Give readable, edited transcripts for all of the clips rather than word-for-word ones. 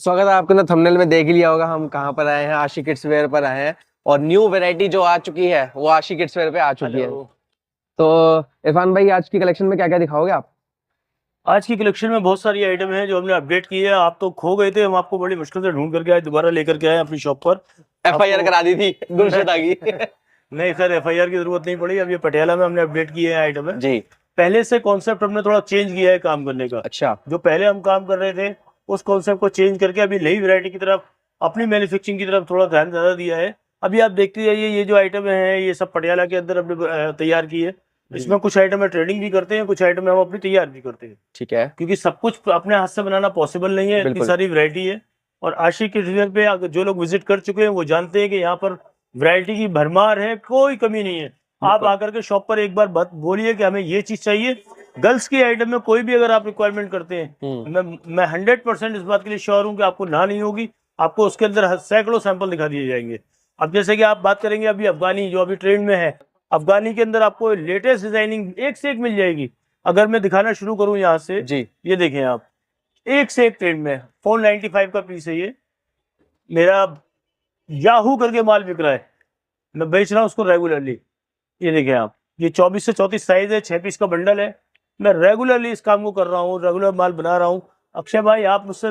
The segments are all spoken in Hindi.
स्वागत है आपको ना। थंबनेल में देख ही लिया होगा हम कहाँ पर आए हैं। आशी किड्स वेयर पर आए हैं और न्यू वैरायटी जो आ चुकी है वो आशी किड्स वेयर पे आ चुकी है। तो इरफान भाई, आज की कलेक्शन में क्या क्या दिखाओगे आप? आज की कलेक्शन में बहुत सारी आइटम है जो हमने अपडेट की है। आप तो खो गए थे, हम आपको बड़ी मुश्किल से ढूंढ करके आज दोबारा लेकर के आए अपनी शॉप पर। FIR करा दी थी गुरशदा की। नहीं सर, FIR की जरूरत नहीं पड़ी। अब ये पटियाला में हमने अपडेट किए हैं आइटम है। जी। पहले से कॉन्सेप्ट हमने थोड़ा चेंज किया है काम करने का। अच्छा। जो पहले हम काम कर रहे थे उस कॉन्सेप्ट को चेंज करके अभी नई वैरायटी की तरफ, अपनी मैन्युफैक्चरिंग की तरफ थोड़ा ध्यान ज्यादा दिया है। अभी आप देखते जाइए, ये जो आइटम है ये सब पटियाला के अंदर हमने तैयार की है। इसमें कुछ आइटम है ट्रेडिंग भी करते हैं, कुछ आइटम हम अपनी तैयार भी करते हैं। ठीक है। क्योंकि सब कुछ अपने हाथ से बनाना पॉसिबल नहीं है, इतनी सारी वैरायटी है। और आशी किड्स वेयर पे अगर जो लोग विजिट कर चुके हैं वो जानते हैं कि यहाँ पर वैरायटी की भरमार है, कोई कमी नहीं है। आप आकर के शॉप पर एक बार बात बोलिए कि हमें ये चीज चाहिए। गर्ल्स की आइटम में कोई भी अगर आप रिक्वायरमेंट करते हैं, मैं 100% इस बात के लिए श्योर हूँ कि आपको ना नहीं होगी। आपको उसके अंदर सैकड़ों सैंपल दिखा दिए जाएंगे। अब जैसे कि आप बात करेंगे अभी अफगानी, जो अभी ट्रेंड में है, अफगानी के अंदर आपको लेटेस्ट डिजाइनिंग एक से एक मिल जाएगी। अगर मैं दिखाना शुरू करूं यहाँ से जी। ये देखें आप, एक से एक ट्रेंड में 495 का पीस है। ये मेरा याहू करके माल बिक रहा है, मैं बेच रहा हूँ उसको रेगुलरली। ये देखें आप, ये 24 से 34 साइज है, 6 पीस का बंडल है। मैं रेगुलरली इस काम को कर रहा हूँ, रेगुलर माल बना रहा हूँ। अक्षय भाई, आप मुझसे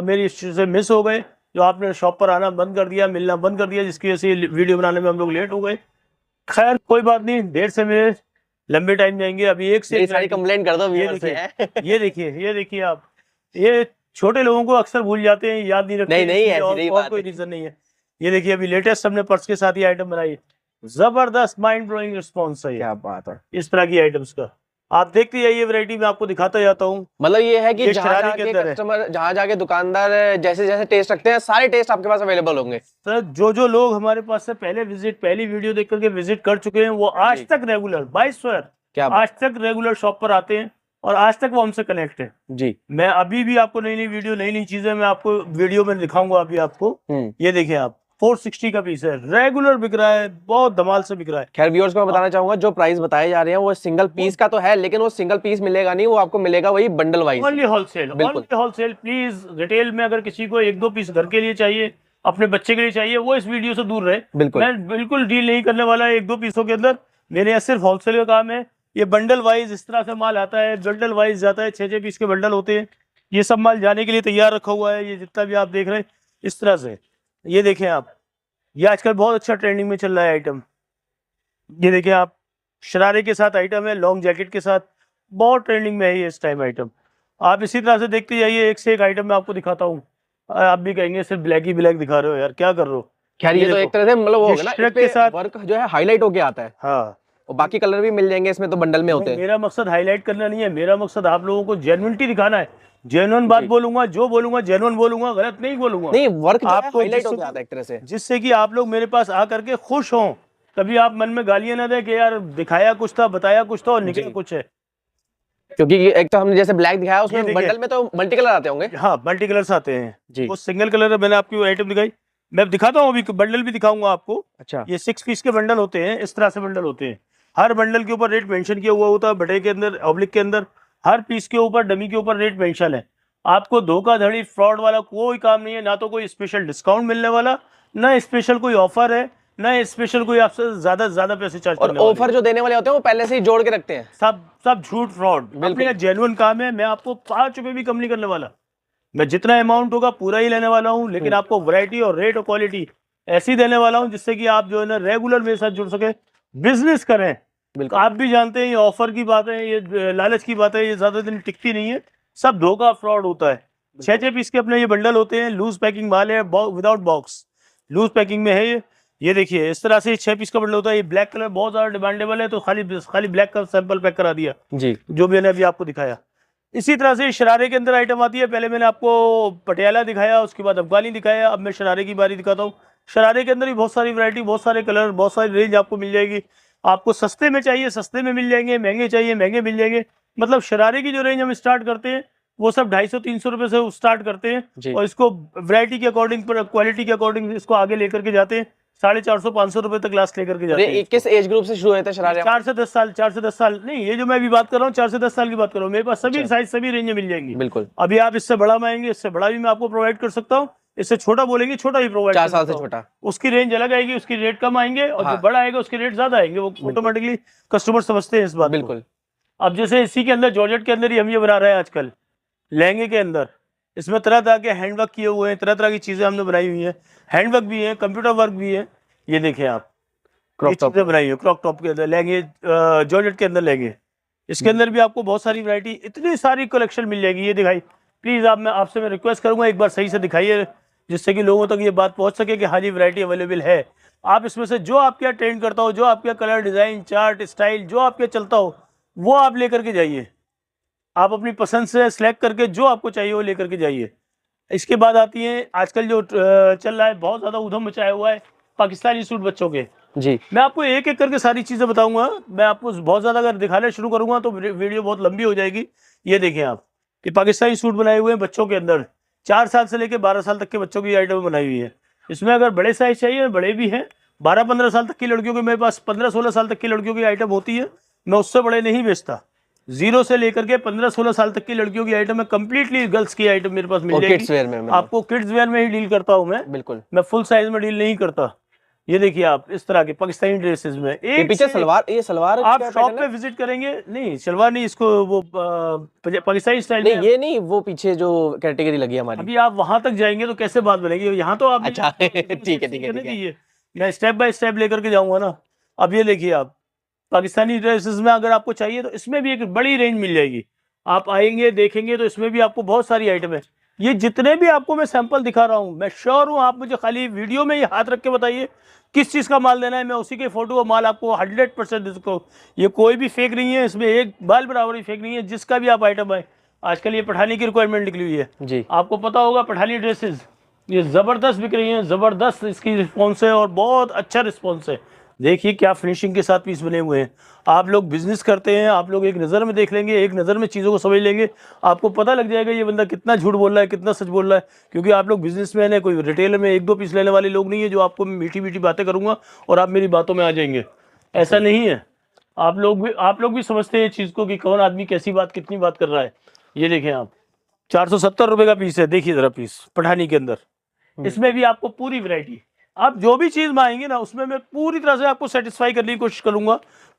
मेरी से मिस हो गए, जो आपने शॉप पर आना बंद कर दिया, मिलना बंद कर दिया, जिसकी वजह से वीडियो बनाने में हम लोग लेट हो गए। खैर कोई बात नहीं, देर से मेरे लंबे टाइम जाएंगे। अभी एक से सारी कंप्लेंट कर दो। ये देखिए, ये देखिए आप, ये छोटे लोगों को अक्सर भूल जाते हैं, याद नहीं रखते। नहीं, और कोई रीजन नहीं है। ये देखिए, अभी लेटेस्ट हमने पर्स के साथ ही आइटम बनाई है। जबरदस्त माइंड ब्लोइंग रिस्पॉन्स है। क्या बात है इस तरह की आइटम्स का आप देखते जाइए, वैरायटी में आपको दिखाता जाता हूँ। मतलब ये है कि जहाँ जाके कस्टमर, जहाँ जाके दुकानदार जैसे जैसे टेस्ट रखते हैं, सारे टेस्ट आपके पास अवेलेबल होंगे। सर, जो लोग हमारे पास से पहली वीडियो देख करके विजिट कर चुके हैं, वो आज तक रेगुलर 22 क्या आज तक रेगुलर शॉप पर आते हैं और आज तक वो हमसे कनेक्ट है। जी। मैं अभी भी आपको नई नई वीडियो, नई नई चीजें मैं आपको वीडियो में दिखाऊंगा। अभी आपको ये देखिए आप, 460 का पीस है, रेगुलर बिक रहा है, बहुत धमाल से बिक रहा है। खैर व्यूअर्स को मैं बताना चाहूंगा, जो प्राइस बताए जा रहे हैं वो सिंगल पीस का तो है, लेकिन वो सिंगल पीस मिलेगा नहीं, वो आपको मिलेगा वही bundle wise, only wholesale. Only wholesale. Please, retail में अगर किसी को 1-2 पीस घर के लिए चाहिए, अपने बच्चे के लिए चाहिए, वो इस वीडियो से दूर रहे। मैं बिल्कुल डील नहीं करने वाला 1-2 पीसों के अंदर। मेरे यहाँ सिर्फ होलसेल का काम है। ये बंडल वाइज इस तरह से माल आता है, बंडल वाइज जाता है, 6-6 पीस के बंडल होते हैं। ये सब माल जाने के लिए तैयार रखा हुआ है। ये जितना भी आप देख रहे हैं इस तरह से, ये देखें आप, ये आजकल बहुत अच्छा ट्रेंडिंग में चल रहा है आइटम। ये देखिए आप, शरारे के साथ आइटम है, लॉन्ग जैकेट के साथ, बहुत ट्रेंडिंग में है ये इस टाइम आइटम। आप इसी तरह से देखते जाइए, एक से एक आइटम मैं आपको दिखाता हूँ। आप भी कहेंगे सिर्फ ब्लैक ही ब्लैक दिखा रहे हो यार, क्या कर रहे हो। खैर ये तो एक तरह से मतलब वो होगा ना, इस के साथ वर्क जो है हाईलाइट होके आता है। हाँ, और बाकी कलर भी मिल जाएंगे इसमें, तो बंडल में होते हैं। मेरा मकसद हाईलाइट करना नहीं है, मेरा मकसद आप लोगों को जेन्युइनिटी दिखाना है। जेन्युइन बात बोलूंगा, जो बोलूंगा जेन्युइन बोलूंगा, गलत नहीं बोलूंगा। नहीं, वर्क आपको हाईलाइट होके आता है एक तरह से, जिससे कि आप लोग मेरे पास आकर के खुश हों। कभी आप मन में गालियां ना दें कि यार दिखाया कुछ था, बताया कुछ था और निकला कुछ है। क्योंकि एक तो हमने जैसे ब्लैक दिखाया, उसमें बंडल में तो मल्टी कलर आते होंगे। हाँ, मल्टी कलर्स आते हैं जी। वो सिंगल कलर है। मैंने आपकी आइटम दिखाई, मैं दिखाता हूँ, अभी बंडल भी दिखाऊंगा आपको। अच्छा। ये 6 पीस के बंडल होते हैं, इस तरह से बंडल होते हैं। हर बंडल के ऊपर रेट मेंशन किया हुआ होता है, बटे के अंदर, ऑब्लिक के अंदर, हर पीस के ऊपर, डमी के ऊपर रेट मेंशन है। आपको धोखाधड़ी, फ्रॉड वाला कोई काम नहीं है। ना तो कोई स्पेशल डिस्काउंट मिलने वाला, ना स्पेशल कोई ऑफर है, ना स्पेशल कोई आपसे ज्यादा पैसे चार्ज करने वाले। ऑफर जो देने वाले होते हैं वो पहले से ही जोड़ के रखते हैं। सब झूठ, फ्रॉड। अपने जेन्युइन काम है। मैं आपको 5 रुपए भी कम नहीं करने वाला। मैं जितना अमाउंट होगा पूरा ही लेने वाला हूँ, लेकिन आपको वैरायटी और रेट और क्वालिटी ऐसी देने वाला हूँ जिससे कि आप जो है ना रेगुलर मेरे साथ जुड़ सके, बिजनेस करें। आप भी जानते हैं ये ऑफर की बात है, ये लालच की बात है, ये ज्यादा दिन टिकती नहीं है। सब धोखा, फ्रॉड होता है। 6-6 पीस के अपने ये बंडल होते हैं, लूज पैकिंग माल है, विदाउट बॉक्स लूज पैकिंग में है ये देखिए, इस तरह से 6 पीस का बंडल होता है। ये ब्लैक कलर बहुत ज्यादा डिमांडेबल है, तो खाली ब्लैक का सैंपल पैक करा दिया जी, जो मैंने अभी आपको दिखाया। इसी तरह से शरारे के अंदर आइटम आती है। पहले मैंने आपको पटियाला दिखाया, उसके बाद अफगानी दिखाया, अब मैं शरारे की बारी दिखाता हूँ। शरारे के अंदर भी बहुत सारी वैरायटी, बहुत सारे कलर, बहुत सारी रेंज आपको मिल जाएगी। आपको सस्ते में चाहिए सस्ते में मिल जाएंगे, महंगे चाहिए महंगे मिल जाएंगे। मतलब शरारे की जो रेंज हम स्टार्ट करते हैं वो सब 250-300 रुपए से स्टार्ट करते हैं, और इसको वैरायटी के अकॉर्डिंग, क्वालिटी के अकॉर्डिंग इसको आगे लेकर के जाते हैं। 450-500 रुपए तक लास्ट लेकर के जाते हैं। किस एज ग्रुप से शुरू होते हैं शरारे? 4 से 10 साल, 4 से 10 साल नहीं, ये जो मैं अभी बात कर रहा हूँ 4 से 10 साल की बात कर रहा हूँ। मेरे पास सभी साइज, सभी रेंज मिल जाएंगी। बिल्कुल। अभी आप इससे बड़ा मांगेंगे, इससे बड़ा भी मैं आपको प्रोवाइड कर सकता हूँ, इससे छोटा बोलेंगे छोटा भी प्रोवाइड 4 साल से छोटा, उसकी रेंज अलग आएगी, उसकी रेट कम आएंगे, और जो बड़ा आएगा उसके रेट ज्यादा आएंगे। वो ऑटोमेटिकली कस्टमर समझते हैं इस बात। बिल्कुल। अब जैसे इसी के अंदर जॉर्जेट के अंदर ही हम ये बना रहे हैं आजकल, लहंगे के अंदर, इसमें तरह तरह के हैंडवर्क किए हुए हैं, तरह तरह की चीजें हमने बनाई हुई हैं। हैंडवर्क भी है, कंप्यूटर वर्क भी है। ये देखें आप, क्रॉप चीजें बनाई है क्रॉप टॉप के अंदर, लहंगे जॉर्जेट के अंदर लहंगे। इसके अंदर भी आपको बहुत सारी वैरायटी, इतनी सारी कलेक्शन मिल जाएगी। ये दिखाई प्लीज, मैं आपसे रिक्वेस्ट करूंगा एक बार सही से दिखाइए, जिससे कि लोगों तक ये बात पहुंच सके कि हाँ जी वैरायटी अवेलेबल है। आप इसमें से जो आपके यहाँ ट्रेंड करता हो, जो आपके कलर, डिजाइन, चार्ट, स्टाइल जो आपके चलता हो, वो आप लेकर के जाइए। आप अपनी पसंद से सिलेक्ट करके जो आपको चाहिए वो लेकर के जाइए। इसके बाद आती है आजकल जो चल रहा है, बहुत ज़्यादा उधम मचाया हुआ है, पाकिस्तानी सूट बच्चों के। जी, मैं आपको एक एक करके सारी चीज़ें बताऊंगा। मैं आपको बहुत ज़्यादा अगर दिखाना शुरू करूंगा तो वीडियो बहुत लंबी हो जाएगी। ये देखें आप, कि पाकिस्तानी सूट बनाए हुए हैं बच्चों के अंदर, 4 साल से लेकर 12 साल तक के बच्चों की आइटम बनाई हुई है। इसमें अगर बड़े साइज चाहिए, बड़े भी हैं। 12-15 साल तक की लड़कियों के मेरे पास, 15-16 साल तक की लड़कियों की आइटम होती है। मैं उससे बड़े नहीं बेचता। 0 से लेकर के 15-16 साल तक की लड़कियों की आइटम है, कंप्लीटली गर्ल्स की आइटम मेरे पास मिल जाएगी। किड्स वेयर में आपको किड्स वेयर में ही डील करता हूँ मैं। बिल्कुल, मैं फुल साइज में डील नहीं करता। ये देखिए आप, इस तरह के पाकिस्तानी ड्रेसेस में एक पीछे सलवार, ये सलवार आप शॉप पे विजिट करेंगे, नहीं सलवार नहीं, इसको वो पाकिस्तानी स्टाइल नहीं, ये नहीं, वो पीछे जो कैटेगरी लगी हमारी। अभी आप वहां तक जाएंगे तो कैसे बात बनेगी, यहाँ तो आप अच्छा ठीक है, मैं स्टेप बाय स्टेप लेकर के जाऊंगा ना। अब ये देखिए आप, पाकिस्तानी ड्रेसेस में अगर आपको चाहिए तो इसमें भी एक बड़ी रेंज मिल जाएगी। आप आएंगे देखेंगे तो इसमें भी आपको बहुत सारी आइटम है। ये जितने भी आपको मैं सैंपल दिखा रहा हूँ, मैं श्योर हूँ आप मुझे खाली वीडियो में ये हाथ रख के बताइए किस चीज़ का माल देना है, मैं उसी के फोटो और माल आपको 100% इसको, ये कोई भी फेक नहीं है, इसमें एक बाल बराबर भी फेक नहीं है। जिसका भी आप आइटम है, आजकल ये पठानी की रिक्वायरमेंट निकली हुई है जी, आपको पता होगा, पठानी ड्रेसेस ये ज़बरदस्त बिक रही हैं, ज़बरदस्त इसकी रिस्पॉन्स है और बहुत अच्छा रिस्पॉन्स है। देखिए क्या फिनिशिंग के साथ पीस बने हुए हैं। आप लोग बिजनेस करते हैं, आप लोग एक नज़र में देख लेंगे, एक नज़र में चीज़ों को समझ लेंगे, आपको पता लग जाएगा ये बंदा कितना झूठ बोल रहा है, कितना सच बोल रहा है। क्योंकि आप लोग बिजनेसमैन है, कोई रिटेलर में 1-2 पीस लेने वाले लोग नहीं है जो आपको मीठी मीठी बातें करूँगा और आप मेरी बातों में आ जाएंगे। ऐसा नहीं है। आप लोग भी समझते हैं इस चीज़ को कि कौन आदमी कैसी बात, कितनी बात कर रहा है। ये देखें आप, 470 रुपये का पीस है। देखिए ज़रा पीस पठानी के अंदर, इसमें भी आपको पूरी वैरायटी, आप जो भी चीज़ मांगेंगे ना उसमें मैं पूरी तरह से आपको सेटिस्फाई करने की कोशिश करूंगा।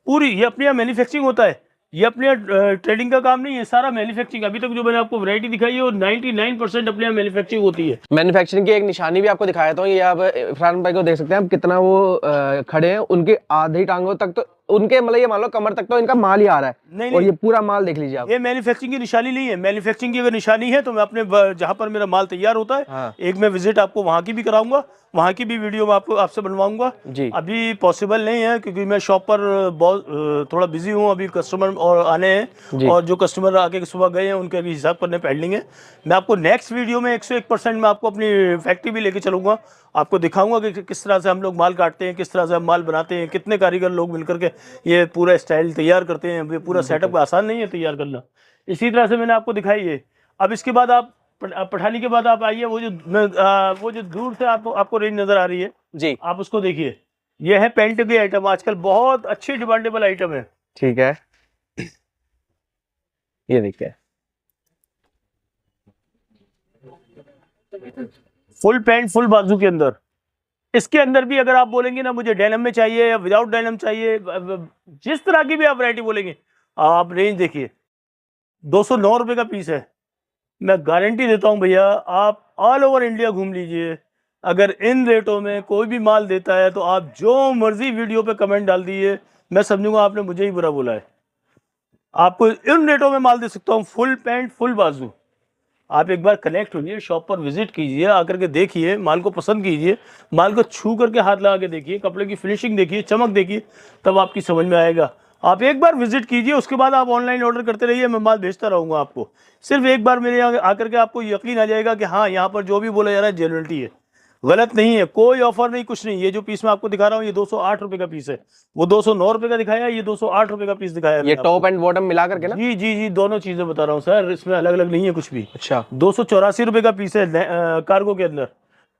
पूरी, ये अपने यहाँ मैन्युफैक्चरिंग होता है, ये अपने यहाँ ट्रेडिंग का काम नहीं है, सारा मैन्युफैक्चरिंग। अभी तक जो मैंने आपको वैरायटी दिखाई है वो 99% अपने यहाँ मैन्युफैक्चरिंग होती है। मैन्युफैक्चरिंग की एक निशानी भी आपको दिखाया था, ये आप इरफान भाई को देख सकते हैं आप, कितना वो खड़े हैं, उनके आधी टांगों तक तो उनके मतलब ये मान लो कमर तक तो इनका माल ही आ रहा है। नहीं, और ये पूरा माल देख लीजिए आप, ये मैन्युफैक्चरिंग की निशानी नहीं है। मैन्युफैक्चरिंग की अगर निशानी है तो मैं अपने जहाँ पर मेरा माल तैयार होता है, हाँ, एक मैं विजिट आपको वहाँ की भी कराऊंगा, वहाँ की भी वीडियो मैं आपसे बनवाऊंगा जी। अभी पॉसिबल नहीं है क्योंकि मैं शॉप पर बहुत थोड़ा बिजी हूँ, अभी कस्टमर और आने हैं, और जो कस्टमर आके सुबह गए हैं उनके अभी हिसाब करने पेंडिंग है। मैं आपको नेक्स्ट वीडियो में 101% मैं आपको अपनी फैक्ट्री भी लेके चलूँगा, आपको दिखाऊंगा कि किस तरह से हम लोग माल काटते हैं, किस तरह से हम माल बनाते हैं, कितने कारीगर लोग मिलकर के ये पूरा स्टाइल तैयार करते हैं। ये पूरा सेटअप आसान नहीं है तैयार करना। इसी तरह से मैंने आपको दिखाई है। अब इसके बाद आप पठानी के बाद आप आइए, वो जो दूर से आपको रेंज नजर आ रही है जी, आप उसको देखिए। ये है पेंट की आइटम, आजकल बहुत अच्छी डिमांडेबल आइटम है। ठीक है, ये देखिए फुल पैंट फुल बाजू के अंदर। इसके अंदर भी अगर आप बोलेंगे ना मुझे डेनिम में चाहिए या विदाउट डेनिम चाहिए, जिस तरह की भी आप वैरायटी बोलेंगे, आप रेंज देखिए। 209 रुपये का पीस है। मैं गारंटी देता हूं भैया, आप ऑल ओवर इंडिया घूम लीजिए, अगर इन रेटों में कोई भी माल देता है तो आप जो मर्जी वीडियो पे कमेंट डाल दीजिए, मैं समझूंगा आपने मुझे ही बुरा बोला है। आपको इन रेटों में माल दे सकता हूं, फुल पैंट फुल बाजू। आप एक बार कनेक्ट होइए, शॉप पर विजिट कीजिए, आकर के देखिए, माल को पसंद कीजिए, माल को छू करके हाथ लगा के देखिए, कपड़े की फिनिशिंग देखिए, चमक देखिए, तब आपकी समझ में आएगा। आप एक बार विजिट कीजिए, उसके बाद आप ऑनलाइन ऑर्डर करते रहिए, मैं माल भेजता रहूँगा आपको। सिर्फ एक बार मेरे यहाँ आकर के आपको यकीन आ जाएगा कि हाँ यहाँ पर जो भी बोला जा रहा है जेन्युइनिटी है, गलत नहीं है, कोई ऑफर नहीं, कुछ नहीं। ये जो पीस मैं आपको दिखा रहा हूँ ये 208 रुपये का पीस है, वो 209 रुपये का दिखाया, ये 208 रुपये का पीस दिखाया। ये टॉप एंड बॉटम मिला करके ना? जी जी जी, दोनों चीजें बता रहा हूँ सर, इसमें अलग अलग नहीं है कुछ भी। अच्छा, 284 रुपये का पीस है कार्गो के अंदर,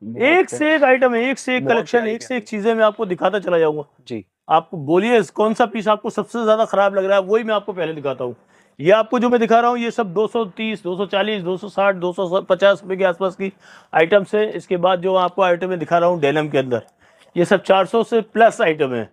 एक से एक आइटम है, एक से एक कलेक्शन, एक से एक चीजें मैं आपको दिखाता चला जाऊंगा जी। आपको बोलिए कौन सा पीस आपको सबसे ज्यादा खराब लग रहा है, वही मैं आपको पहले दिखाता हूँ। ये आपको जो मैं दिखा रहा हूँ ये सब 230, 240, 260, 250 रुपए के आसपास की आइटम्स है। इसके बाद जो आपको आइटम में दिखा रहा हूँ डेनिम के अंदर, ये सब 400 से प्लस आइटम है।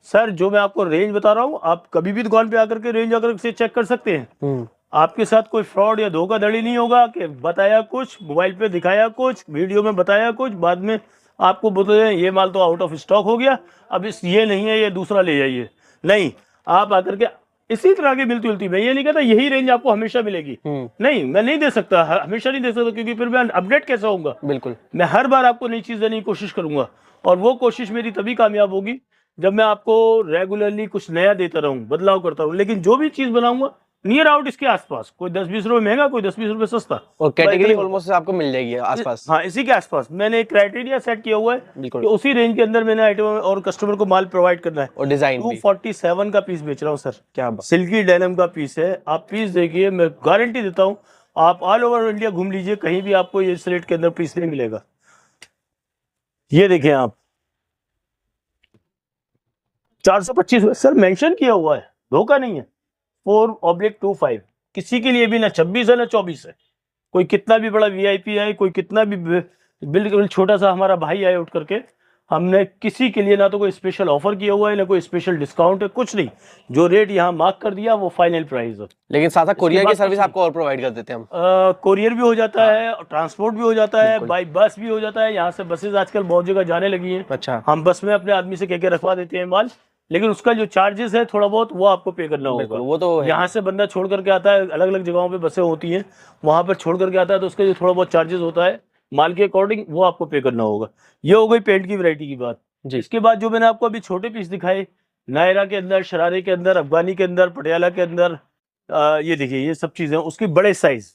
सर जो मैं आपको रेंज बता रहा हूँ, आप कभी भी दुकान पे आकर के रेंज आकर से चेक कर सकते हैं। आपके साथ कोई फ्रॉड या धोखाधड़ी नहीं होगा कि बताया कुछ, मोबाइल पे दिखाया कुछ, वीडियो में बताया कुछ, बाद में आपको बोलते हैं ये माल तो आउट ऑफ स्टॉक हो गया, अब इस ये नहीं है, ये दूसरा ले जाइए। नहीं, आप आकर के इसी तरह की मिलती जुलती, मैं ये नहीं कहता यही रेंज आपको हमेशा मिलेगी, नहीं, मैं नहीं दे सकता, हमेशा नहीं दे सकता, क्योंकि फिर मैं अपडेट कैसे होऊंगा। बिल्कुल, मैं हर बार आपको नई चीज देने की कोशिश करूंगा, और वो कोशिश मेरी तभी कामयाब होगी जब मैं आपको रेगुलरली कुछ नया देता रहूं, बदलाव करता रहूं। लेकिन जो भी चीज बनाऊंगा नियर आउट इसके आसपास, कोई 10-20 रुपए महंगा, कोई 10-20 रुपए सस्ता, और कैटेगरी ऑलमोस्ट आपको मिल जाएगी आसपास। हाँ, इसी के आसपास मैंने एक क्राइटेरिया सेट किया हुआ है कि उसी रेंज के अंदर मैंने आइटम और कस्टमर को माल प्रोवाइड करना है। और डिजाइन 247 का पीस बेच रहा हूँ सर, क्या सिल्की डेनिम का पीस है। आप पीस देखिए, मैं गारंटी देता हूँ, आप ऑल ओवर इंडिया घूम लीजिए, कहीं भी आपको इस रेट के अंदर पीस नहीं मिलेगा। ये देखिए आप 425 सर मेंशन किया हुआ है, धोखा नहीं है। 4/25 किसी के लिए भी ना 26 है ना 24 है। कोई कितना भी बड़ा वीआईपी आए, कोई कितना भी बिल्कुल छोटा सा हमारा भाई आए उठ करके, हमने किसी के लिए ना तो कोई स्पेशल ऑफर किया हुआ है ना कोई स्पेशल डिस्काउंट है, कुछ नहीं। जो रेट यहाँ मार्क कर दिया वो फाइनल प्राइस है। लेकिन साथ कोरियर की सर्विस आपको और प्रोवाइड कर देते हैं हम। कोरियर भी हो जाता है, ट्रांसपोर्ट भी हो जाता है, बाई बस भी हो जाता है। यहाँ से बसेज आजकल बहुत जगह जाने लगी हैं। अच्छा, हम बस में अपने आदमी से कह के रखवा देते हैं माल, लेकिन उसका जो चार्जेस है थोड़ा बहुत वो आपको पे करना होगा। वो तो यहाँ से बंदा छोड़ करके आता है, अलग अलग जगहों पे बसें होती हैं, वहाँ पर छोड़ करके आता है, तो उसका जो थोड़ा बहुत चार्जेस होता है माल के अकॉर्डिंग, वो आपको पे करना होगा। ये हो गई पेंट की वैरायटी की बात जी। इसके बाद जो मैंने आपको अभी छोटे पीस दिखाए, नायरा के अंदर, शरारे के अंदर, अफगानी के अंदर, पटियाला के अंदर, ये देखिए ये सब चीजें उसकी बड़े साइज,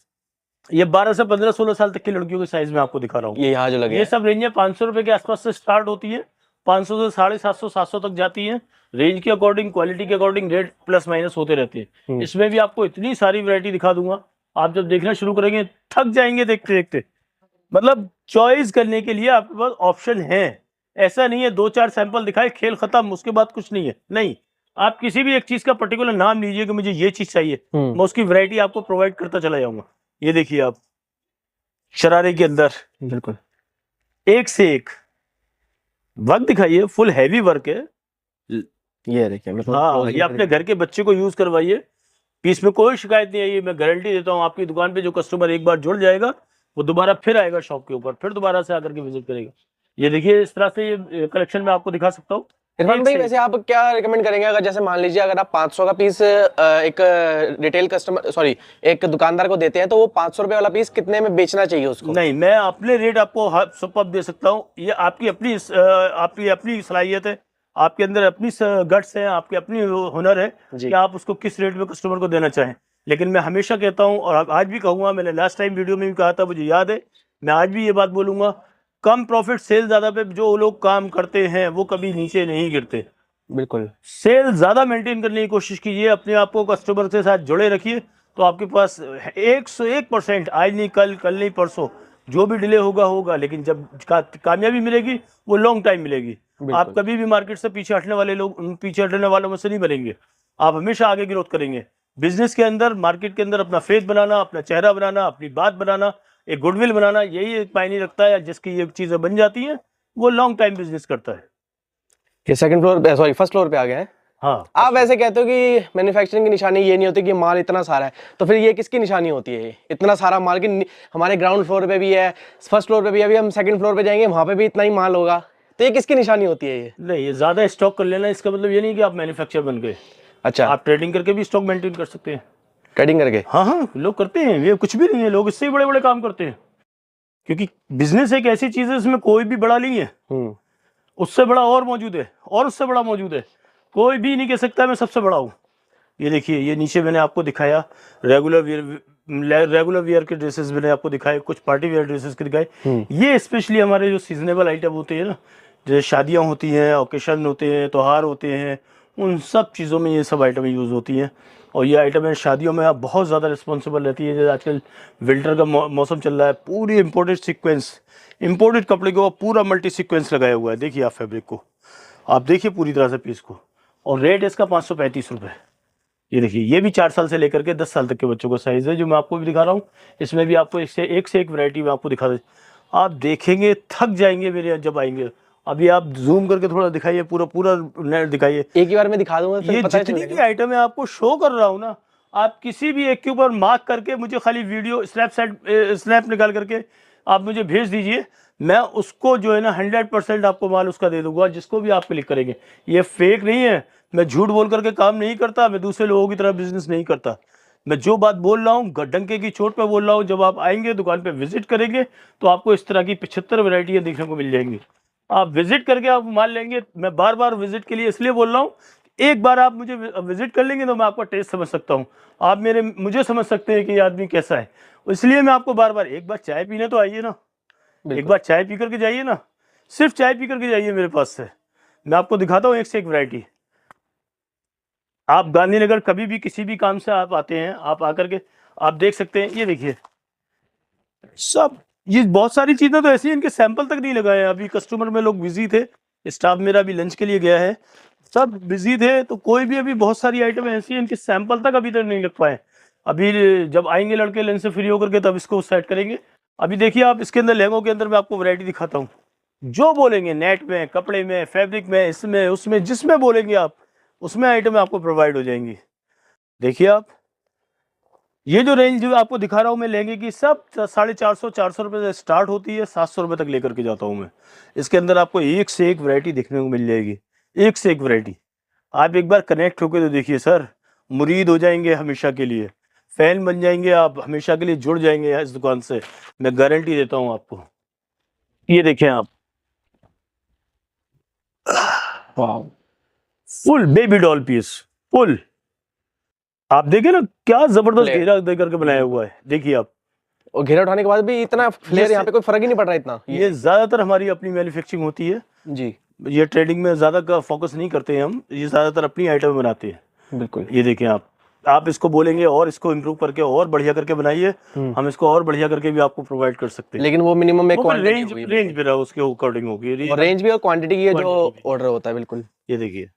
ये 12 से 15, 16 साल तक की लड़कियों के साइज में आपको दिखा रहा हूँ। ये यहाँ जो लगे, ये सब रेंज 500 रुपए के आसपास से स्टार्ट होती है, 500 से 750, 700 तक जाती है। रेंज के अकॉर्डिंग, क्वालिटी के अकॉर्डिंग रेट प्लस माइनस होते रहते हैं। इसमें भी आपको इतनी सारी वैरायटी दिखा दूंगा, आप जब देखना शुरू करेंगे थक जाएंगे देखते देखते। मतलब चॉइस करने के लिए आपके पास ऑप्शन है, ऐसा नहीं है 2-4 सैंपल दिखाए खेल खत्म, उसके बाद कुछ नहीं है। नहीं, आप किसी भी एक चीज का पर्टिकुलर नाम लीजिए कि मुझे ये चीज चाहिए, मैं उसकी वैरायटी आपको प्रोवाइड करता चला जाऊंगा। ये देखिए आप शरारे के अंदर बिल्कुल एक से एक वर्क दिखाइए, फुल हैवी वर्क है। ये देखिए, हाँ, ये अपने घर के बच्चे को यूज करवाइए, पीस में कोई शिकायत नहीं आई, मैं गारंटी देता हूँ। आपकी दुकान पे जो कस्टमर एक बार जुड़ जाएगा वो दोबारा फिर आएगा शॉप के ऊपर, फिर दोबारा से आकर के विजिट करेगा। ये देखिए इस तरह से ये कलेक्शन में आपको दिखा सकता हूँ। इरफान भाई वैसे आप क्या रिकमेंड करेंगे, अगर जैसे मान लीजिए अगर आप 500 का पीस एक रिटेल कस्टमर एक दुकानदार को देते हैं, तो वो 500 रुपए वाला पीस कितने में बेचना चाहिए उसको? नहीं, मैं अपने रेट आपको सुपर्ब दे सकता हूँ। ये आपकी अपनी सलाहियत है, आपके अंदर अपनी गट्स है, आपकी अपनी हुनर है कि आप उसको किस रेट में कस्टमर को देना चाहें। लेकिन मैं हमेशा कहता हूँ और आज भी कहूँगा, मैंने लास्ट टाइम वीडियो में भी कहा था, मुझे याद है, मैं आज भी ये बात बोलूँगा, कम प्रॉफिट सेल ज्यादा पे जो लोग काम करते हैं वो कभी नीचे नहीं गिरते। बिल्कुल, सेल ज्यादा मेंटेन करने की कोशिश कीजिए, अपने आप को कस्टमर के साथ जुड़े रखिए, तो आपके पास 101%, आज नहीं कल नहीं परसों, जो भी डिले होगा, लेकिन जब कामयाबी मिलेगी वो लॉन्ग टाइम मिलेगी। आप कभी भी मार्केट से पीछे हटने वालों में से नहीं बनेंगे, आप हमेशा आगे ग्रोथ करेंगे। बिजनेस के अंदर, मार्केट के अंदर अपना फेस बनाना, अपना चेहरा बनाना, अपनी बात बनाना, एक गुडविल बनाना, यही एक मायने रखता है। जिसकी ये चीजें बन जाती हैं वो लॉन्ग टाइम बिजनेस करता है। ये फर्स्ट फ्लोर पे आ गया है। हाँ, आप ऐसे कहते हो कि मैन्युफैक्चरिंग की निशानी ये नहीं होती कि माल इतना सारा है, तो फिर ये किसकी निशानी होती है? इतना सारा माल की हमारे ग्राउंड फ्लोर पे भी है, फर्स्ट फ्लोर पे भी है, अभी हम सेकंड फ्लोर पे जाएंगे वहां पे भी इतना ही माल होगा, तो ये किसकी निशानी होती है? ये नहीं, ये ज्यादा स्टॉक कर लेना, इसका मतलब ये नहीं कि आप मैन्युफैक्चरर बन गए। अच्छा, आप ट्रेडिंग करके भी स्टॉक मेंटेन कर सकते हैं। ट्रेडिंग करके? हाँ, लोग करते हैं, ये कुछ भी नहीं है, लोग इससे ही बड़े बड़े काम करते हैं। क्योंकि बिजनेस एक ऐसी चीज है, इसमें कोई भी बड़ा नहीं है, उससे बड़ा और मौजूद है, और उससे बड़ा मौजूद है, कोई भी नहीं कह सकता मैं सबसे बड़ा हूँ। ये देखिए, ये नीचे मैंने आपको दिखाया रेगुलर वियर के ड्रेसेस मैंने आपको दिखाए, कुछ पार्टी वेयर ड्रेसेस के दिखाए। ये स्पेशली हमारे जो सीजनेबल आइटम होते हैं ना, जैसे शादियां होती हैं, ओकेशन होते हैं, त्योहार होते हैं, उन सब चीज़ों में ये सब आइटमें यूज़ होती हैं। और ये आइटमें शादियों में आप बहुत ज़्यादा रिस्पॉन्सिबल रहती है। जैसे आजकल विंटर का मौसम चल रहा है, पूरी इम्पोर्टेड सीक्वेंस, इम्पोर्टेड कपड़े को पूरा मल्टी सीक्वेंस लगाया हुआ है। देखिए आप फैब्रिक को, आप देखिए पूरी तरह से पीस को। और रेट इसका 535 रुपये। ये देखिए, ये भी 4 साल से लेकर के 10 साल तक के बच्चों का साइज़ है, जो मैं आपको भी दिखा रहा हूँ। इसमें भी आपको एक से एक वैरायटी में आपको दिखा दे, आप देखेंगे थक जाएंगे मेरे यहाँ जब आएंगे। अभी आप जूम करके थोड़ा दिखाइए, पूरा पूरा नेट दिखाइए। एक ही बार में दिखा दूंगा, ये जितनी भी आइटम है आपको शो कर रहा हूँ ना, आप किसी भी एक के ऊपर मार्क करके मुझे खाली वीडियो स्नैप निकाल करके आप मुझे भेज दीजिए। मैं उसको जो है ना 100% आपको माल उसका दे दूंगा, जिसको भी आप क्लिक करेंगे। ये फेक नहीं है, मैं झूठ बोल करके काम नहीं करता, मैं दूसरे लोगों की तरह बिजनेस नहीं करता। मैं जो बात बोल रहा हूँ डंके की चोट पे बोल रहा हूँ। जब आप आएंगे दुकान पे विजिट करेंगे तो आपको इस तरह की 75 वैरायटियाँ देखने को मिल जाएंगी। आप विजिट करके आप मान लेंगे। मैं बार बार विजिट के लिए इसलिए बोल रहा हूँ, एक बार आप मुझे विजिट कर लेंगे तो मैं आपका टेस्ट समझ सकता हूँ, आप मुझे समझ सकते हैं कि ये आदमी कैसा है। इसलिए मैं आपको बार बार, एक बार चाय पीने तो आइए ना, एक बार चाय पी करके जाइए ना, सिर्फ चाय पी करके जाइए मेरे पास से। मैं आपको दिखाता हूँ एक से एक वैरायटी। आप गांधीनगर कभी भी किसी भी काम से आप आते हैं, आप आकर के आप देख सकते हैं। ये देखिए सब, ये बहुत सारी चीज़ें तो ऐसी हैं, इनके सैंपल तक नहीं लगाए हैं। अभी कस्टमर में लोग बिजी थे, स्टाफ मेरा भी लंच के लिए गया है, सब बिजी थे, तो कोई भी अभी बहुत सारी आइटम ऐसी हैं इनके सैंपल तक अभी तक नहीं लग पाए। अभी जब आएंगे लड़के लंच से फ्री होकर के तब इसको सेट करेंगे। अभी देखिए आप, इसके अंदर लहंगों के अंदर मैं आपको वैरायटी दिखाता हूँ। जो बोलेंगे, नेट में, कपड़े में, फैब्रिक में, इसमें उसमें, जिसमें बोलेंगे आप उसमें आइटम आपको प्रोवाइड हो जाएंगी। देखिए आप, ये जो रेंज जो आपको दिखा रहा हूँ मैं लहंगे की, सब 450 रुपये से स्टार्ट होती है, 700 रुपये तक लेकर के जाता हूँ मैं। इसके अंदर आपको एक से एक वैरायटी देखने को मिल जाएगी, एक से एक वैरायटी। आप एक बार कनेक्ट होकर तो देखिए सर, मुरीद हो जाएंगे हमेशा के लिए, फैन बन जाएंगे आप, हमेशा के लिए जुड़ जाएंगे इस दुकान से, मैं गारंटी देता हूँ आपको। ये देखें आप, full baby doll piece, full. आप देखिए ना क्या जबरदस्त घेरा दे करके बनाया हुआ है। देखिए आप, और घेरा उठाने के बाद भी इतना फ्लेयर, यहाँ पे कोई फर्क ही नहीं पड़ रहा इतना। ये ज्यादातर हमारी अपनी मैन्युफैक्चरिंग होती है जी, ये ट्रेडिंग में ज्यादा का फोकस नहीं करते हैं हम, ये ज्यादातर अपनी आइटम बनाते हैं। बिल्कुल। ये देखें आप इसको बोलेंगे और इसको इम्प्रूव करके और बढ़िया करके बनाइए, हम इसको और बढ़िया करके भी आपको प्रोवाइड कर सकते हैं। लेकिन वो मिनिमम एक रेंज भी रहा उसके अकॉर्डिंग होगी, और रेंज भी और क्वांटिटी की जो ऑर्डर होता है। बिल्कुल। ये देखिए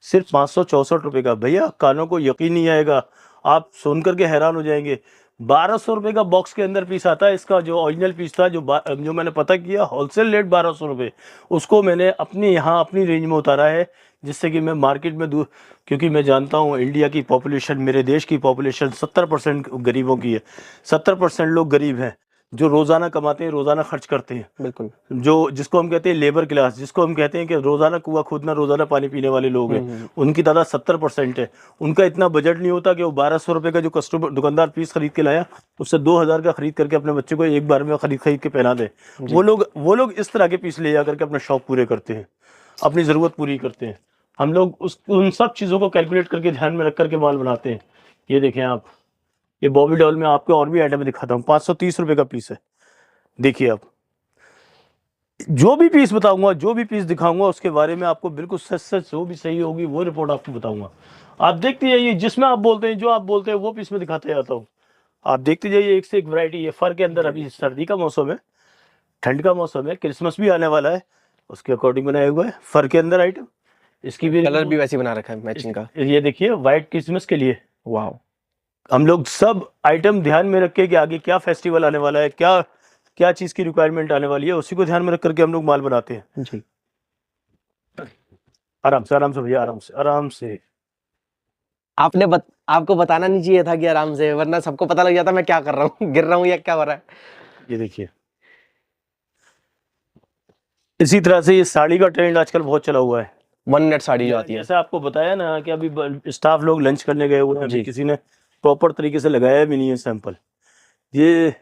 सिर्फ 564 रुपये का, भैया कानों को यकीन नहीं आएगा, आप सुन करके हैरान हो जाएंगे। 1200 रुपये का बॉक्स के अंदर पीस आता है। इसका जो ओरिजिनल पीस था, जो मैंने पता किया, होलसेल रेट 1200 रुपये, उसको मैंने अपने यहाँ अपनी रेंज में उतारा है, जिससे कि मैं मार्केट में दूर, क्योंकि मैं जानता हूँ इंडिया की पॉपुलेशन, मेरे देश की पॉपुलेशन 70% गरीबों की है। 70% लोग गरीब हैं, जो रोज़ाना कमाते हैं, रोज़ाना खर्च करते हैं। बिल्कुल। जो जिसको हम कहते हैं लेबर क्लास, जिसको हम कहते हैं कि रोज़ाना कुआं खोदना, रोज़ाना पानी पीने वाले लोग हैं, उनकी तादाद 70% है। उनका इतना बजट नहीं होता कि वो 1200 रुपये का जो कस्टमर दुकानदार पीस खरीद के लाया, उससे 2000 का खरीद करके अपने बच्चे को एक बार में खरीद के पहना दे। वो लोग इस तरह के पीस ले जा करके अपना शौक पूरे करते हैं, अपनी ज़रूरत पूरी करते हैं। हम लोग उन सब चीज़ों को कैलकुलेट करके ध्यान में रख करके माल बनाते हैं। ये देखें आप, ये बॉबी डॉल में आपको और भी आइटम दिखाता हूँ। 530 रुपये का पीस है। देखिए आप, जो भी पीस बताऊंगा, जो भी पीस दिखाऊंगा, उसके बारे में आपको बिल्कुल सच जो भी सही होगी वो रिपोर्ट आपको बताऊंगा। आप देखते जाइए, जिसमें आप बोलते हैं, जो आप बोलते हैं वो पीस में दिखाते जाता हूँ। आप देखते जाइए एक से एक वैरायटी। ये फर के अंदर, अभी सर्दी का मौसम है, ठंड का मौसम है, क्रिसमस भी आने वाला है, उसके अकॉर्डिंग बनाया हुआ है फर के अंदर आइटम। इसकी भी कलर भी वैसे बना रखा है मैचिंग का। ये देखिए व्हाइट क्रिसमस के लिए। वाह, हम लोग सब आइटम ध्यान में रख के कि आगे क्या फेस्टिवल आने वाला है, क्या चीज़ की रिक्वायरमेंट आने वाली है, उसी को ध्यान में रख करके हम लोग माल बनाते हैं जी। आराम से भैया, आराम से। आपको बताना नहीं चाहिए था कि आराम से, वरना सबको पता लग जाता मैं क्या कर रहा हूँ, गिर रहा हूँ या क्या हो रहा है। ये देखिए, इसी तरह से ये साड़ी का ट्रेंड आजकल बहुत चला हुआ है। 1 मिनट साड़ी जो आती है, जैसे आपको बताया ना कि अभी स्टाफ लोग लंच करने गए हुए हैं, अभी किसी ने प्रॉपर तरीके से लगाया भी नहीं है सैंपल। ये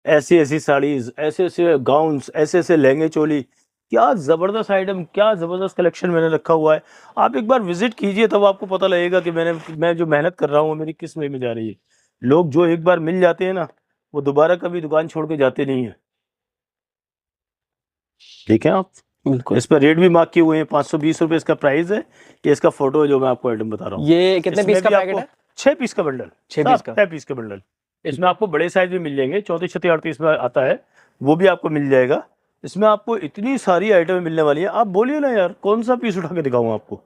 ऐसी साड़ीज, ऐसे गाउन्स, ऐसे लहंगे चोली, क्या ज़बरदस्त आइटम, क्या ज़बरदस्त कलेक्शन मैंने रखा हुआ है। आप एक बार विजिट कीजिए, तब आपको पता लगेगा कि मैं जो मेहनत कर रहा हूँ मेरी किस में जा रही है। लोग जो एक बार मिल जाते हैं ना, वो दोबारा कभी दुकान छोड़ के जाते नहीं है। ठीक है आप, बिल्कुल। इस पर रेट भी मार्क किए हुए हैं, 520 रुपए इसका प्राइस है। ये इसका फोटो है जो मैं आपको आइटम बता रहा हूँ। ये कितने पीस का पैकेट है? 6 पीस का बंडल, 6 पीस का बंडल। इसमें आपको बड़े साइज भी मिल जाएंगे, 34, 36, 38 में आता है, वो भी आपको मिल जाएगा। इसमें आपको इतनी सारी आइटमें मिलने वाली है, आप बोलिए ना यार कौन सा पीस उठा के दिखाऊं आपको।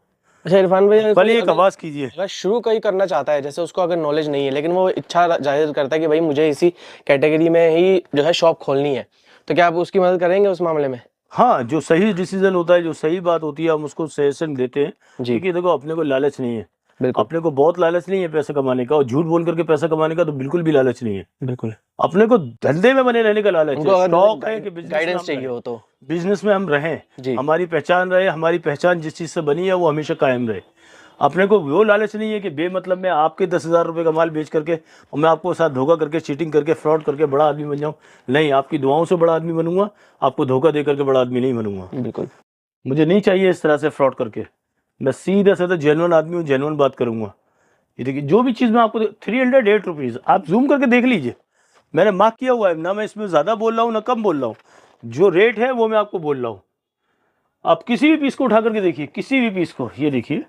अच्छा इरफान भाई, पहले एक आवाज कीजिए। अगर शुरू कोई करना चाहता है, जैसे उसको अगर नॉलेज नहीं है लेकिन वो इच्छा जाहिर करता है कि भाई मुझे इसी कैटेगरी में ही जो है शॉप खोलनी है, तो क्या आप उसकी मदद करेंगे उस मामले में? हाँ, जो सही डिसीजन होता है, जो सही बात होती है, हम उसको सजेशन देते हैं। क्योंकि देखो अपने को लालच नहीं है, अपने को बहुत लालच नहीं है पैसा कमाने का, और झूठ बोल करके पैसा कमाने का तो बिल्कुल भी लालच नहीं है। बिल्कुल। अपने को धंधे में बने रहने का लालच है, शौक है कि गाइडेंस चाहिए हो तो बिजनेस में हम रहें, हमारी पहचान रहे, हमारी पहचान जिस चीज से बनी है वो हमेशा कायम रहे। अपने को वो लालच नहीं है कि बेमतलब में आपके 10,000 रुपए का माल बेच करके और मैं आपको साथ धोखा करके, चीटिंग करके, फ्रॉड करके बड़ा आदमी बन जाऊं। नहीं, आपकी दुआओं से बड़ा आदमी बनूंगा, आपको धोखा दे करके बड़ा आदमी नहीं बनूंगा। बिल्कुल, मुझे नहीं चाहिए इस तरह से फ्रॉड करके। मैं सीधा साधा जेन्युइन आदमी हूँ, जेन्युइन बात करूंगा। ये देखिए, जो भी चीज़ मैं आपको 308 रुपीज़, आप जूम करके देख लीजिए, मैंने मार्क किया हुआ है ना, मैं इसमें ज़्यादा बोल रहा हूँ ना कम बोल रहा हूँ, जो रेट है वो मैं आपको बोल रहा हूँ। आप किसी भी पीस को उठा करके देखिए, किसी भी पीस को, ये देखिए,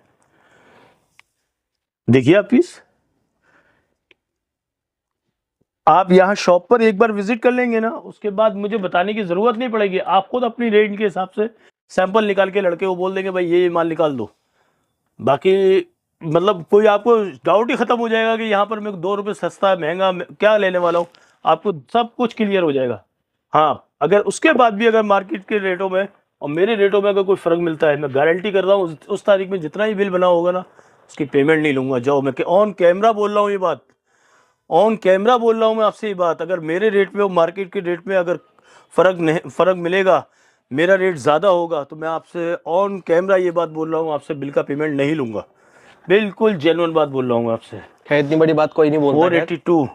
देखिए आप पीस, आप यहाँ शॉप पर एक बार विजिट कर लेंगे ना, उसके बाद मुझे बताने की जरूरत नहीं पड़ेगी, आप खुद अपनी रेंज के हिसाब से सैंपल निकाल के लड़के को बोल देंगे भाई ये माल निकाल दो। बाकी मतलब कोई आपको डाउट ही खत्म हो जाएगा कि यहाँ पर मेरे को 2 रुपये सस्ता महंगा क्या लेने वाला हूँ, आपको सब कुछ क्लियर हो जाएगा। हाँ, अगर उसके बाद भी अगर मार्केट के रेटों में और मेरे रेटों में अगर कोई फ़र्क मिलता है, मैं गारंटी कर रहा हूँ उस तारीख में जितना ही बिल बना होगा ना, उसकी पेमेंट नहीं लूँगा। जाओ, मैं ऑन कैमरा बोल रहा हूँ ये बात, ऑन कैमरा बोल रहा हूँ मैं आपसे ये बात। अगर मेरे रेट में और मार्केट के रेट में अगर फ़र्क मिलेगा, मेरा रेट ज़्यादा होगा, तो मैं आपसे ऑन कैमरा ये बात बोल रहा हूँ, आपसे बिल का पेमेंट नहीं लूँगा। बिल्कुल जेन्युइन बात बोल रहा हूँ आपसे। है इतनी बड़ी बात कोई नहीं बोलता। 482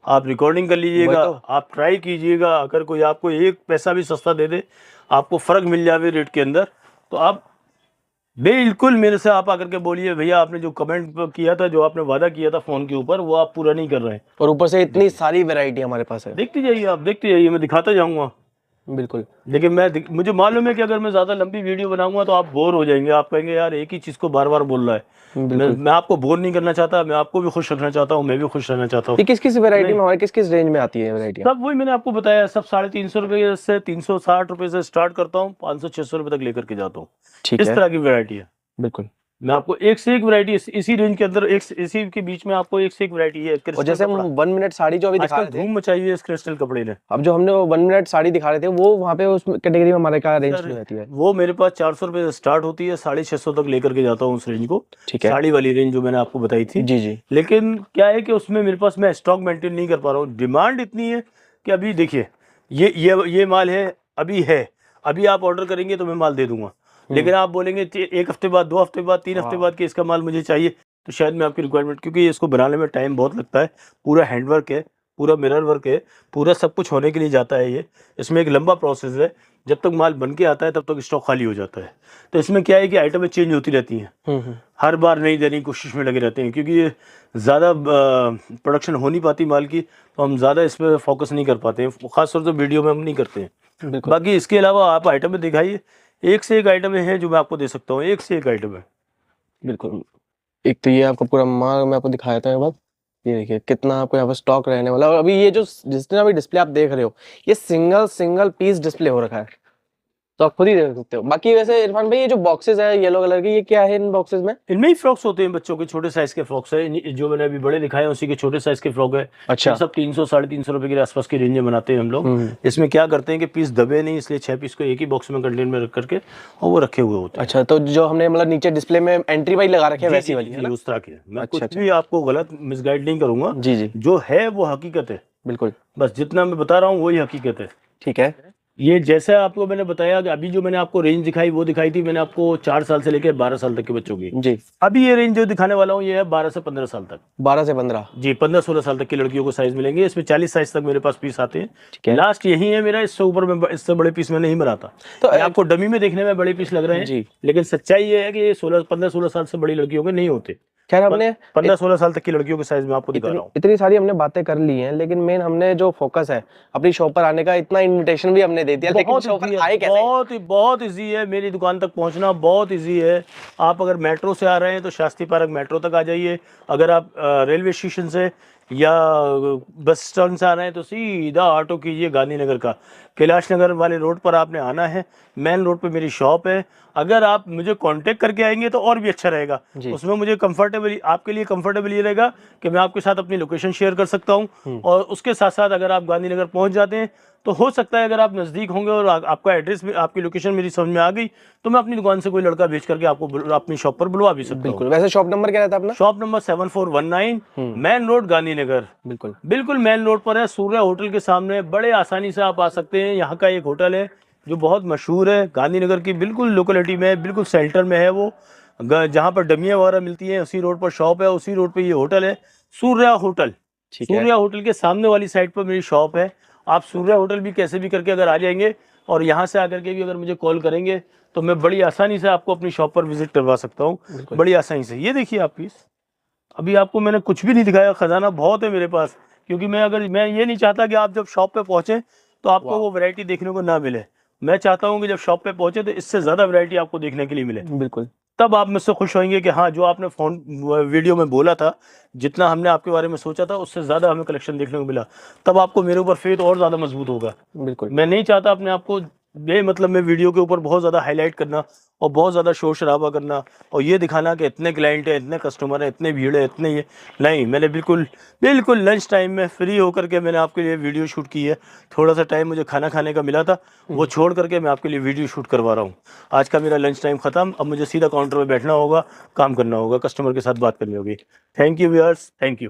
आप रिकॉर्डिंग कर लीजिएगा, आप ट्राई कीजिएगा। अगर कोई आपको एक पैसा भी सस्ता दे दे, आपको फ़र्क मिल जाए रेट के अंदर, तो आप बिल्कुल मेरे से आप आकर के बोलिए भैया आपने जो कमेंट किया था, जो आपने वादा किया था फ़ोन के ऊपर, वो आप पूरा नहीं कर रहे हैं। और ऊपर से इतनी सारी वैरायटी हमारे पास है, देखते जाइए, आप देखते जाइए, मैं दिखाता जाऊँगा। बिल्कुल। लेकिन मुझे मालूम है कि अगर मैं ज़्यादा लंबी वीडियो बनाऊंगा तो आप बोर हो जाएंगे, आप कहेंगे यार एक ही चीज़ को बार बार बोल रहा है। मैं आपको बोर नहीं करना चाहता, मैं आपको भी खुश रखना चाहता हूँ, मैं भी खुश रहना चाहता हूँ। किस किस वैरायटी में, हमारे किस किस रेंज में आती है वैरायटी? सब वही मैंने आपको बताया, सब 350 रुपये से 360 रुपये से स्टार्ट करता हूँ, 500-600 रुपये तक लेकर के जाता हूँ। इस तरह की वैरायटी है। बिल्कुल, मैं आपको एक से एक वैरायटी इसी रेंज के अंदर, इसी के बीच में आपको एक से एक वैरायटी है। और जैसे हम 1 मिनट साड़ी जो अभी दिखा रहे थे, धूम मचाई है इस क्रिस्टल कपड़े ने। अब जो हमने 1 मिनट साड़ी दिखा रहे थे, वो वहाँ पे उस कैटेगरी में हमारे का रेंज में रहती है? वो मेरे पास 400 रुपये से स्टार्ट होती है, 650 तक लेकर के जाता हूँ उस रेंज को। ठीक है, साड़ी वाली रेंज जो मैंने आपको बताई थी। जी जी। लेकिन क्या है कि उसमें मेरे पास मैं स्टॉक मेंटेन नहीं कर पा रहा हूँ। डिमांड इतनी है कि अभी देखिए, ये माल है, अभी आप ऑर्डर करेंगे तो मैं माल दे दूंगा। लेकिन आप बोलेंगे 1 हफ्ते बाद, 2 हफ्ते बाद, 3 हफ्ते बाद कि इसका माल मुझे चाहिए, तो शायद मैं आपकी रिक्वायरमेंट, क्योंकि इसको बनाने में टाइम बहुत लगता है, पूरा हैंडवर्क है, पूरा मिरर वर्क है, पूरा सब कुछ होने के लिए जाता है ये। इसमें एक लंबा प्रोसेस है, जब तक माल बन के आता है तब तक स्टॉक खाली हो जाता है। तो इसमें क्या है कि आइटमें चेंज होती रहती हैं, हर बार नई देने की कोशिश में लगे रहते हैं, क्योंकि ये ज़्यादा प्रोडक्शन हो नहीं पाती माल की, तो हम ज़्यादा इस पर फोकस नहीं कर पाते हैं, खासतौर से वीडियो में हम नहीं करते हैं। बाकी इसके अलावा आप आइटम में दिखाइए, एक से एक आइटम है जो मैं आपको दे सकता हूँ, एक से एक आइटम है। बिल्कुल। एक तो ये आपको पूरा माल मैं आपको दिखाया था, बात ये देखिए कितना आपको यहाँ पर स्टॉक रहने वाला है। और अभी ये जो जितना भी डिस्प्ले आप देख रहे हो, ये सिंगल पीस डिस्प्ले हो रखा है, तो आप खुद ही देख सकते हो। बाकी वैसे इरफान भाई, ये जो बॉक्सेस है येलो कलर के, ये क्या है इन बॉक्सेस में? इनमें ही फ्रॉक्स होते हैं, बच्चों के छोटे साइज के फ्रॉक्स है, जो मैंने अभी बड़े दिखाए हैं उसी के छोटे साइज के फ्रॉक है। अच्छा, सब 300-350 रुपए के आसपास की रेंज में बनाते हैं हम लोग। इसमें क्या करते हैं कि पीस दबे नहीं, इसलिए 6 पीस को एक ही बॉक्स में कंटेनर में रख करके और वो रखे हुए होते हैं। अच्छा, तो जो हमने मतलब नीचे डिस्प्ले में एंट्री वाली लगा रखे है वैसी वाली है ना? उस तरह की है। मैं कुछ भी आपको गलत मिसगाइड नहीं करूंगा, जी जी, जो है वो हकीकत है। बिल्कुल, बस जितना मैं बता रहा हूँ वही हकीकत है। ठीक है। ये जैसे आपको मैंने बताया कि अभी जो मैंने आपको रेंज दिखाई, वो दिखाई थी मैंने आपको 4 साल से लेकर 12 साल तक के बच्चों की। जी, अभी ये रेंज जो दिखाने वाला हूँ ये है 12 से 15 साल तक। 12 से 15? जी, 15-16 साल तक की लड़कियों को साइज मिलेंगे। इसमें 40 साइज तक मेरे पास पीस आते हैं। लास्ट यही है मेरा, इससे ऊपर में इससे बड़े पीस में नहीं बनाता। तो आपको डमी में देखने में बड़े पीस लग रहे हैं जी, लेकिन सच्चाई ये है कि ये 15-16 साल से बड़ी लड़कियों के नहीं होते। खैर हमने 15-16 साल तक की लड़कियों के साइज में आपको दिखा रहा हूँ। इतनी सारी हमने बातें कर ली हैं, लेकिन मेन हमने जो फोकस है अपनी शॉप पर आने का, इतना इनविटेशन भी हमने दे दिया, लेकिन शॉप पर आए कैसे? बहुत इजी है मेरी दुकान तक पहुंचना, बहुत इजी है। आप अगर मेट्रो से आ रहे हैं तो शास्त्री पार्क मेट्रो तक आ जाइए। अगर आप रेलवे स्टेशन से या बस स्टैंड से आ रहे हैं तो सीधा ऑटो कीजिए गांधीनगर का, कैलाश नगर वाले रोड पर आपने आना है। मेन रोड पे मेरी शॉप है। अगर आप मुझे कांटेक्ट करके आएंगे तो और भी अच्छा रहेगा। उसमें मुझे कंफर्टेबल, आपके लिए कंफर्टेबल ये रहेगा कि मैं आपके साथ अपनी लोकेशन शेयर कर सकता हूं। और उसके साथ साथ अगर आप गांधीनगर पहुंच जाते हैं तो हो सकता है अगर आप नज़दीक होंगे और आपका एड्रेस, आपकी लोकेशन मेरी समझ में आ गई तो मैं अपनी दुकान से कोई लड़का भेज करके आपको अपनी शॉप पर बुलवा भी सकता हूँ। बिल्कुल। वैसे शॉप नंबर क्या रहता है अपना? Shop number 7419 main road Gandhinagar. बिल्कुल बिल्कुल मेन रोड पर है, सूर्य होटल के सामने। बड़े आसानी से आप आ सकते हैं। यहाँ का एक होटल है जो बहुत मशहूर है गांधीनगर की, बिल्कुल लोकेलिटी में, बिल्कुल सेंटर में है वो, जहाँ पर डमियाँ वगैरह मिलती हैं उसी रोड पर शॉप है, उसी रोड पे ये होटल है, सूर्य होटल। सूर्य होटल के सामने वाली साइड पर मेरी शॉप है। आप सूर्य होटल भी कैसे भी करके अगर आ जाएंगे और यहाँ से आकर के भी अगर मुझे कॉल करेंगे तो मैं बड़ी आसानी से आपको अपनी शॉप पर विजिट करवा सकता हूँ, बड़ी आसानी से। ये देखिए आप पीस, अभी आपको मैंने कुछ भी नहीं दिखाया, खजाना बहुत है मेरे पास, क्योंकि मैं ये नहीं चाहता कि आप जब शॉप पे पहुंचे तो आपको वो वैरायटी देखने को ना मिले। मैं चाहता हूं कि जब शॉप पे पहुंचे तो इससे ज्यादा वैरायटी आपको देखने के लिए मिले। बिल्कुल। तब आप मुझसे खुश होंगे कि हाँ, जो आपने फोन वीडियो में बोला था, जितना हमने आपके बारे में सोचा था उससे ज्यादा हमें कलेक्शन देखने को मिला। तब आपको मेरे ऊपर फेथ और ज्यादा मजबूत होगा। बिल्कुल। मैं नहीं चाहता अपने आप को मतलब मैं वीडियो के ऊपर बहुत ज़्यादा हाईलाइट करना और बहुत ज़्यादा शोर शराबा करना और ये दिखाना कि इतने क्लाइंट है, इतने कस्टमर है, इतने भीड़ है, इतने ये नहीं। मैंने बिल्कुल लंच टाइम में फ्री होकर के मैंने आपके लिए वीडियो शूट की है। थोड़ा सा टाइम मुझे खाना खाने का मिला था, वो छोड़ करके मैं आपके लिए वीडियो शूट करवा रहा हूँ। आज का मेरा लंच टाइम ख़त्म, अब मुझे सीधा काउंटर पर बैठना होगा, काम करना होगा, कस्टमर के साथ बात करनी होगी। Thank you viewers, thank you.